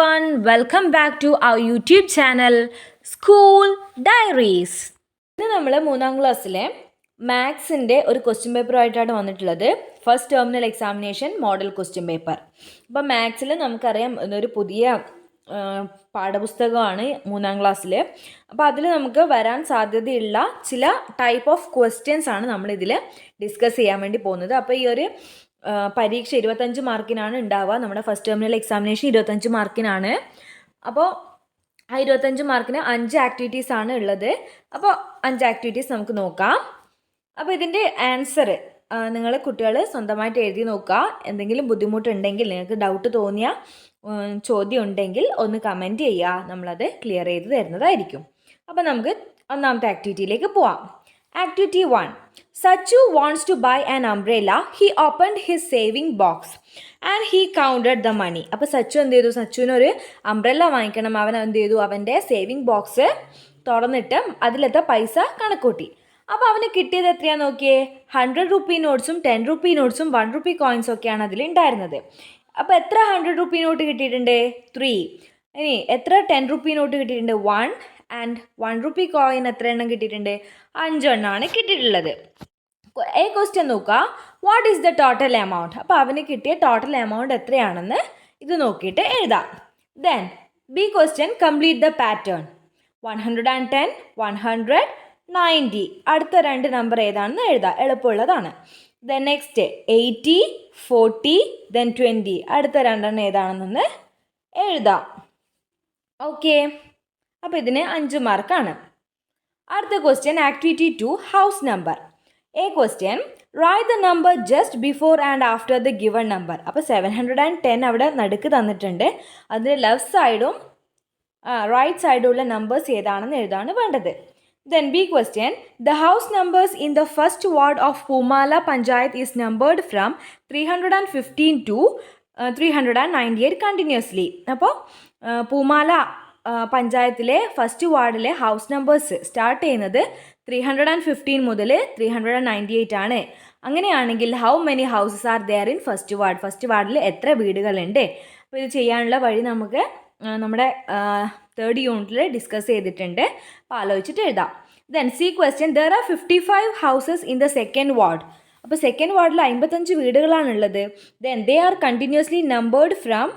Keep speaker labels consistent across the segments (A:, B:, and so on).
A: everyone, welcome back to our YouTube channel School Diaries. ഇന്ന് നമ്മൾ 3ാം ക്ലാസ്സിലെ മാത്സിൻ്റെ ഒരു ക്വസ്റ്റ്യൻ പേപ്പറുമായിട്ടാണ് വന്നിട്ടുള്ളത്. First terminal examination model question paper. അപ്പോൾ മാത്സിൽ നമുക്കറിയാം ഇതൊരു പുതിയ പാഠപുസ്തകമാണ് 3ാം ക്ലാസ്സിൽ. അപ്പോൾ അതിൽ നമുക്ക് വരാൻ സാധ്യതയുള്ള ചില ടൈപ്പ് ഓഫ് ക്വസ്റ്റ്യൻസ് ആണ് നമ്മളിതിൽ ഡിസ്കസ് ചെയ്യാൻ വേണ്ടി പോകുന്നത്. അപ്പോൾ ഈ ഒരു പരീക്ഷ 25 മാർക്കിനാണ് ഉണ്ടാവുക. നമ്മുടെ ഫസ്റ്റ് ടെർമിനൽ എക്സാമിനേഷൻ 25 മാർക്കിനാണ്. അപ്പോൾ ആ 25 മാർക്കിന് 5 ആക്ടിവിറ്റീസ് ആണ് ഉള്ളത്. അപ്പോൾ 5 ആക്ടിവിറ്റീസ് നമുക്ക് നോക്കാം. അപ്പോൾ ഇതിൻ്റെ ആൻസർ നിങ്ങൾ കുട്ടികൾ സ്വന്തമായിട്ട് എഴുതി നോക്കുക. എന്തെങ്കിലും ബുദ്ധിമുട്ടുണ്ടെങ്കിൽ, നിങ്ങൾക്ക് ഡൗട്ട് തോന്നിയ ചോദ്യം ഉണ്ടെങ്കിൽ ഒന്ന് കമൻറ്റ് ചെയ്യുക, നമ്മളത് ക്ലിയർ ചെയ്ത് തരുന്നതായിരിക്കും. അപ്പോൾ നമുക്ക് ഒന്നാമത്തെ ആക്ടിവിറ്റിയിലേക്ക് പോവാം. Activity 1. Sachu wants to buy an umbrella. He opened his saving box and he counted the money. അപ്പോൾ സച്ചു എന്ത് ചെയ്തു? സച്ചുവിനൊരു അംബ്രല്ല വാങ്ങിക്കണം. അവൻ എന്ത് ചെയ്തു? അവൻ്റെ സേവിങ് ബോക്സ് തുറന്നിട്ട് അതിലത്തെ പൈസ കണക്കൂട്ടി. അപ്പോൾ അവന് കിട്ടിയത് എത്രയാണെന്ന് നോക്കിയേ. 100 രൂപി നോട്ട്സും 10 രൂപി നോട്ട്സും 1 രൂപി കോയിൻസും ഒക്കെയാണ് അതിൽ ഉണ്ടായിരുന്നത്. അപ്പോൾ എത്ര 100 രൂപി നോട്ട് കിട്ടിയിട്ടുണ്ട്? 3. ഇനി എത്ര 10 രൂപി നോട്ട് കിട്ടിയിട്ടുണ്ട്? 1. ആൻഡ് 1 രൂപി കോയിൻ എത്ര എണ്ണം കിട്ടിയിട്ടുണ്ട്? 5 എണ്ണമാണ് കിട്ടിയിട്ടുള്ളത്. എ ക്വസ്റ്റ്യൻ നോക്കുക. What is the total amount? അപ്പോൾ അവന് കിട്ടിയ ടോട്ടൽ എമൗണ്ട് എത്രയാണെന്ന് ഇത് നോക്കിയിട്ട് എഴുതാം. Then B question, complete the pattern. 110, 100, 90. അടുത്ത 2 നമ്പർ ഏതാണെന്ന് എഴുതാം, എളുപ്പമുള്ളതാണ്. Then next 80, 40, then 20. അടുത്ത 2 ഏതാണെന്ന് എഴുതാം. ഓക്കെ, അപ്പോൾ ഇതിന് 5 മാർക്കാണ്. അടുത്ത question, activity 2, house number. A question, write the number just before and after the given number. അപ്പോൾ 710 അവിടെ നടുക്ക് തന്നിട്ടുണ്ട്. അതിന് ലെഫ്റ്റ് സൈഡും റൈറ്റ് സൈഡും ഉള്ള നമ്പേഴ്സ് ഏതാണെന്ന് എഴുതാണ് വേണ്ടത്. Then B question, the house numbers in the first ward of Poomala panchayat is numbered from 315 to 398 continuously. അപ്പോൾ പൂമാല പഞ്ചായത്തിലെ ഫസ്റ്റ് വാർഡിലെ ഹൗസ് നമ്പേഴ്സ് സ്റ്റാർട്ട് ചെയ്യുന്നത് 315 മുതൽ 398 ആണ്. അങ്ങനെയാണെങ്കിൽ how many houses are there in first ward? First വാർഡിൽ എത്ര വീടുകളുണ്ട്? അപ്പോൾ ഇത് ചെയ്യാനുള്ള വഴി നമുക്ക് നമ്മുടെ 3rd യൂണിറ്റിൽ ഡിസ്കസ് ചെയ്തിട്ടുണ്ട്. അപ്പോൾ ആലോചിച്ചിട്ട് എഴുതാം. Then C question, there are 55 houses in the second ward. അപ്പോൾ സെക്കൻഡ് വാർഡിൽ 55 വീടുകളാണുള്ളത്. Then they are continuously numbered from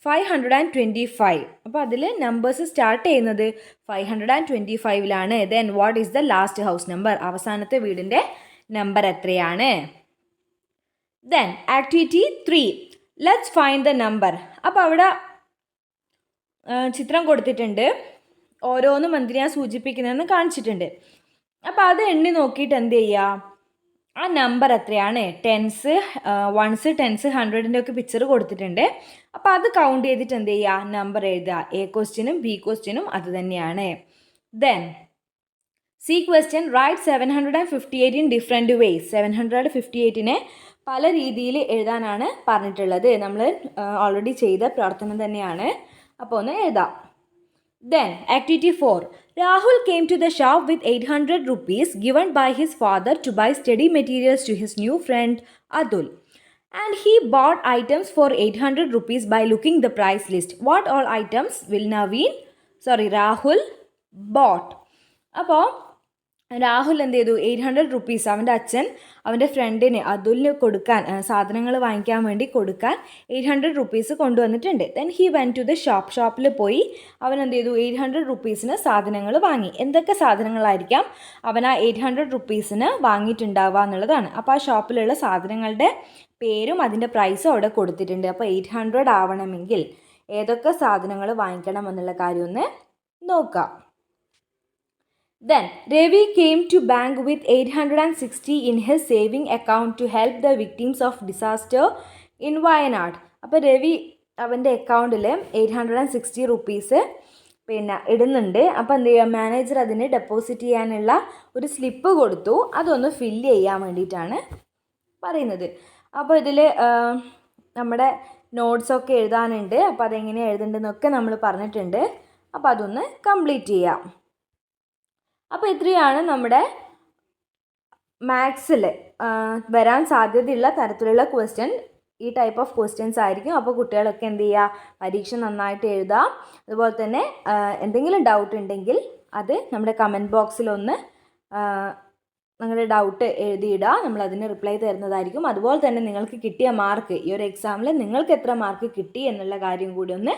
A: 525. അപ്പോൾ അതിൽ നമ്പേഴ്സ് സ്റ്റാർട്ട് ചെയ്യുന്നത് 525ലാണ്. Then what is the last house number? അവസാനത്തെ വീടിൻ്റെ നമ്പർ എത്രയാണ്? Then activity 3, let's find the number. അപ്പോൾ അവിടെ ചിത്രം കൊടുത്തിട്ടുണ്ട്, ഓരോന്നും എന്തിനാണ് സൂചിപ്പിക്കുന്നതെന്ന് കാണിച്ചിട്ടുണ്ട്. അപ്പോൾ അത് എണ്ണി നോക്കിയിട്ട് എന്ത് ചെയ്യുക, ആ നമ്പർ എത്രയാണ്? ടെൻസ്, വൺസ്, ടെൻസ്, 100ൻ്റെ ഒക്കെ പിക്ചർ കൊടുത്തിട്ടുണ്ട്. അപ്പോൾ അത് കൗണ്ട് ചെയ്തിട്ട് എന്ത് ചെയ്യുക, നമ്പർ എഴുതുക. എ ക്വസ്റ്റ്യനും ബി ക്വസ്റ്റ്യനും അത് തന്നെയാണ്. Then C question, write 758 in different ways. 758നെ പല രീതിയിൽ എഴുതാനാണ് പറഞ്ഞിട്ടുള്ളത്. നമ്മൾ ഓൾറെഡി ചെയ്ത പ്രവർത്തനം തന്നെയാണ്. അപ്പോൾ ഒന്ന് എഴുതാം. Then, activity 4. Rahul came to the shop with 800 rupees given by his father to buy study materials to his new friend Atul. And he bought items for 800 rupees by looking the price list. What all items will Rahul bought? അപ്പോൾ രാഹുൽ എന്ത് ചെയ്തു? 800 rupees അവൻ്റെ അച്ഛൻ അവൻ്റെ ഫ്രണ്ടിന് അതുലിന് കൊടുക്കാൻ, സാധനങ്ങൾ വാങ്ങിക്കാൻ വേണ്ടി കൊടുക്കാൻ 800 റുപ്പീസ് കൊണ്ടുവന്നിട്ടുണ്ട്. Then he went to the ഷോപ്പിൽ പോയി അവൻ എന്ത് ചെയ്തു? 800 റുപ്പീസിന് സാധനങ്ങൾ വാങ്ങി. എന്തൊക്കെ സാധനങ്ങളായിരിക്കാം അവൻ ആ 800 റുപ്പീസിന് വാങ്ങിയിട്ടുണ്ടാവുക എന്നുള്ളതാണ്. അപ്പോൾ ആ ഷോപ്പിലുള്ള സാധനങ്ങളുടെ പേരും അതിൻ്റെ പ്രൈസും അവിടെ കൊടുത്തിട്ടുണ്ട്. അപ്പോൾ 800 ആവണമെങ്കിൽ ഏതൊക്കെ സാധനങ്ങൾ വാങ്ങിക്കണം എന്നുള്ള കാര്യം ഒന്ന് നോക്കാം. Then, Ravi came to bank with 860 in his saving account to help the victims of disaster in Wayanad. അപ്പോൾ രവി അവൻ്റെ അക്കൗണ്ടിൽ 860 റുപ്പീസ് ഇടുന്നുണ്ട്. അപ്പോൾ എന്ത് ചെയ്യുക, മാനേജർ അതിന് ഡെപ്പോസിറ്റ് ചെയ്യാനുള്ള ഒരു സ്ലിപ്പ് കൊടുത്തു. അതൊന്ന് ഫില്ല് ചെയ്യാൻ വേണ്ടിയിട്ടാണ് പറയുന്നത്. അപ്പോൾ ഇതിൽ നമ്മുടെ നോട്ട്സൊക്കെ എഴുതാനുണ്ട്. അപ്പോൾ അതെങ്ങനെയാണ് എഴുതേണ്ടതെന്നൊക്കെ നമ്മൾ പറഞ്ഞിട്ടുണ്ട്. അപ്പോൾ അതൊന്ന് കംപ്ലീറ്റ് ചെയ്യാം. അപ്പോൾ ഇത്രയാണ് നമ്മുടെ മാത്സിൽ വരാൻ സാധ്യതയുള്ള തരത്തിലുള്ള ക്വസ്റ്റ്യൻ ഈ ടൈപ്പ് ഓഫ് ക്വസ്റ്റ്യൻസ് ആയിരിക്കും. അപ്പോൾ കുട്ടികളൊക്കെ എന്ത് ചെയ്യുക, പരീക്ഷ നന്നായിട്ട് എഴുതാം. അതുപോലെ തന്നെ എന്തെങ്കിലും ഡൗട്ട് ഉണ്ടെങ്കിൽ അത് നമ്മുടെ കമൻറ്റ് ബോക്സിലൊന്ന് നിങ്ങളുടെ ഡൗട്ട് എഴുതിയിടുക. നമ്മൾ അതിന് റിപ്ലൈ തരുന്നതായിരിക്കും. അതുപോലെ തന്നെ നിങ്ങൾക്ക് കിട്ടിയ മാർക്ക്, ഈ ഒരു എക്സാമിൽ നിങ്ങൾക്ക് എത്ര മാർക്ക് കിട്ടി എന്നുള്ള കാര്യം കൂടി ഒന്ന്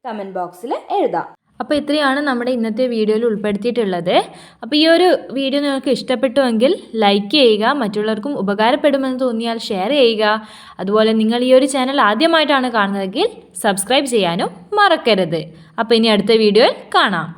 A: കമൻറ്റ് ബോക്സിൽ എഴുതാം. അപ്പോൾ ഇത്രയാണ് നമ്മുടെ ഇന്നത്തെ വീഡിയോയിൽ ഉൾപ്പെടുത്തിയിട്ടുള്ളത്. അപ്പോൾ ഈ ഒരു വീഡിയോ നിങ്ങൾക്ക് ഇഷ്ടപ്പെട്ടുവെങ്കിൽ ലൈക്ക് ചെയ്യുക, മറ്റുള്ളവർക്കും ഉപകാരപ്പെടുമെന്ന് തോന്നിയാൽ ഷെയർ ചെയ്യുക. അതുപോലെ നിങ്ങൾ ഈ ഒരു ചാനൽ ആദ്യമായിട്ടാണ് കാണുന്നതെങ്കിൽ സബ്സ്ക്രൈബ് ചെയ്യാനും മറക്കരുത്. അപ്പോൾ ഇനി അടുത്ത വീഡിയോയിൽ കാണാം.